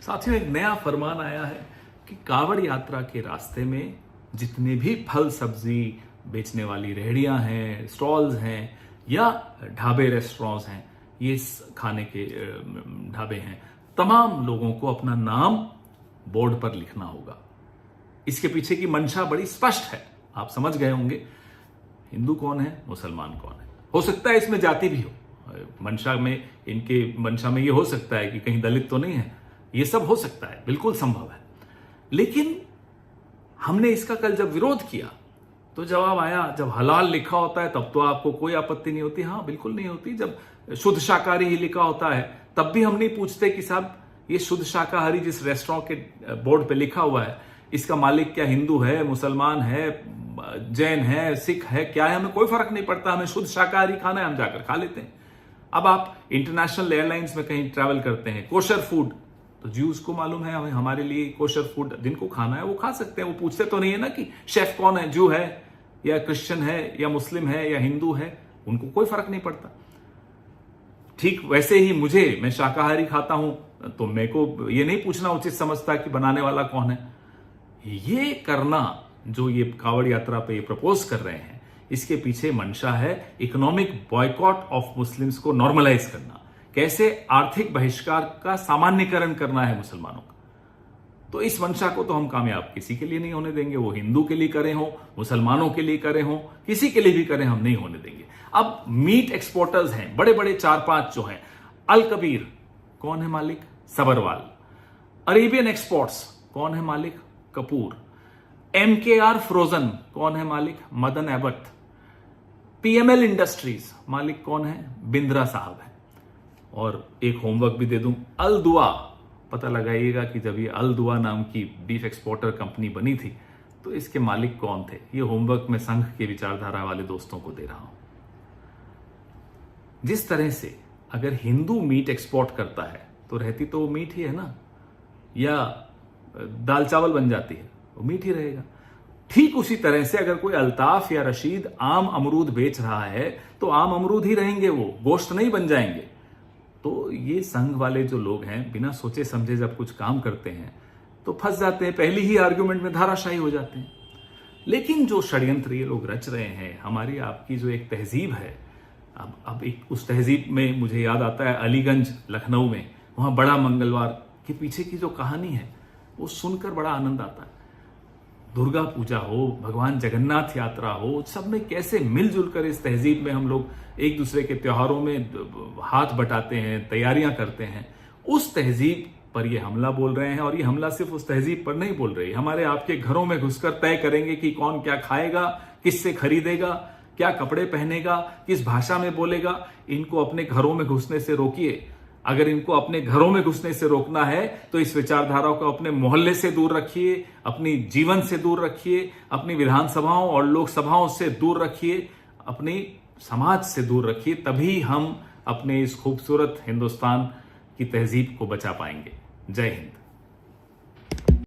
साथियों, एक नया फरमान आया है कि कांवड़ यात्रा के रास्ते में जितने भी फल सब्जी बेचने वाली रेहड़ियां हैं, स्टॉल्स हैं या ढाबे रेस्टोरेंट्स हैं, ये खाने के ढाबे हैं, तमाम लोगों को अपना नाम बोर्ड पर लिखना होगा। इसके पीछे की मंशा बड़ी स्पष्ट है, आप समझ गए होंगे। हिंदू कौन है, मुसलमान कौन है। हो सकता है इसमें जाति भी हो, मंशा में ये हो सकता है कि कहीं दलित तो नहीं है, ये सब हो सकता है, बिल्कुल संभव है। लेकिन हमने इसका कल जब विरोध किया तो जवाब आया, जब हलाल लिखा होता है तब तो आपको कोई आपत्ति नहीं होती। हाँ, बिल्कुल नहीं होती। जब शुद्ध शाकाहारी ही लिखा होता है तब भी हम नहीं पूछते कि साहब ये शुद्ध शाकाहारी जिस रेस्टोरेंट के बोर्ड पे लिखा हुआ है, इसका मालिक क्या हिंदू है, मुसलमान है, जैन है, सिख है, क्या है, हमें कोई फर्क नहीं पड़ता। हमें शुद्ध शाकाहारी खाना है, हम जाकर खा लेते हैं। अब आप इंटरनेशनल एयरलाइंस में कहीं ट्रैवल करते हैं, कोशर फूड, तो ज्यूज को मालूम है, हमारे लिए कोशर फूड जिनको खाना है वो खा सकते हैं। वो पूछते तो नहीं है ना कि शेफ कौन है, जू है या क्रिश्चियन है या मुस्लिम है या हिंदू है, उनको कोई फर्क नहीं पड़ता। ठीक वैसे ही मैं शाकाहारी खाता हूं तो मेरे को ये नहीं पूछना उचित समझता कि बनाने वाला कौन है। ये करना जो ये कांवड़ यात्रा पे ये प्रपोज कर रहे हैं, इसके पीछे मंशा है इकोनॉमिक बॉयकॉट ऑफ मुस्लिम्स को नॉर्मलाइज करना, कैसे आर्थिक बहिष्कार का सामान्यकरण करना है मुसलमानों का। तो इस मंशा को तो हम कामयाब किसी के लिए नहीं होने देंगे, वो हिंदू के लिए करें हो, मुसलमानों के लिए करें हो, किसी के लिए भी करें, हम नहीं होने देंगे। अब मीट एक्सपोर्टर्स हैं बड़े बड़े 4-5 जो हैं, अल कबीर कौन है मालिक, सबरवाल। अरेबियन एक्सपोर्ट्स कौन है मालिक, कपूर। MKR फ्रोजन कौन है मालिक, मदन एबट। PML इंडस्ट्रीज मालिक कौन है, बिंद्रा साहब है। और एक होमवर्क भी दे दूं, अल दुआ, पता लगाइएगा कि जब ये अल दुआ नाम की बीफ एक्सपोर्टर कंपनी बनी थी तो इसके मालिक कौन थे। ये होमवर्क मैं संघ के विचारधारा वाले दोस्तों को दे रहा हूं। जिस तरह से अगर हिंदू मीट एक्सपोर्ट करता है तो रहती तो वो मीट ही है ना, या दाल चावल बन जाती है, वो मीट ही रहेगा। ठीक उसी तरह से अगर कोई अल्ताफ या रशीद आम अमरूद बेच रहा है तो आम अमरूद ही रहेंगे, वो गोश्त नहीं बन जाएंगे। तो ये संघ वाले जो लोग हैं बिना सोचे समझे जब कुछ काम करते हैं तो फंस जाते हैं, पहली ही आर्ग्यूमेंट में धाराशाही हो जाते हैं। लेकिन जो षड्यंत्र ये लोग रच रहे हैं, हमारी आपकी जो एक तहजीब है, अब एक उस तहजीब में मुझे याद आता है अलीगंज लखनऊ में, वहां बड़ा मंगलवार के पीछे की जो कहानी है वो सुनकर बड़ा आनंद आता है। दुर्गा पूजा हो, भगवान जगन्नाथ यात्रा हो, सब में कैसे मिलजुल कर इस तहजीब में हम लोग एक दूसरे के त्योहारों में हाथ बटाते हैं, तैयारियां करते हैं। उस तहजीब पर ये हमला बोल रहे हैं, और ये हमला सिर्फ उस तहजीब पर नहीं बोल रहे, हमारे आपके घरों में घुसकर तय करेंगे कि कौन क्या खाएगा, किससे खरीदेगा, क्या कपड़े पहनेगा, किस भाषा में बोलेगा। इनको अपने घरों में घुसने से रोकिए। अगर इनको अपने घरों में घुसने से रोकना है तो इस विचारधारा को अपने मोहल्ले से दूर रखिए, अपनी जीवन से दूर रखिए, अपनी विधानसभाओं और लोकसभाओं से दूर रखिए, अपनी समाज से दूर रखिए। तभी हम अपने इस खूबसूरत हिंदुस्तान की तहजीब को बचा पाएंगे। जय हिंद।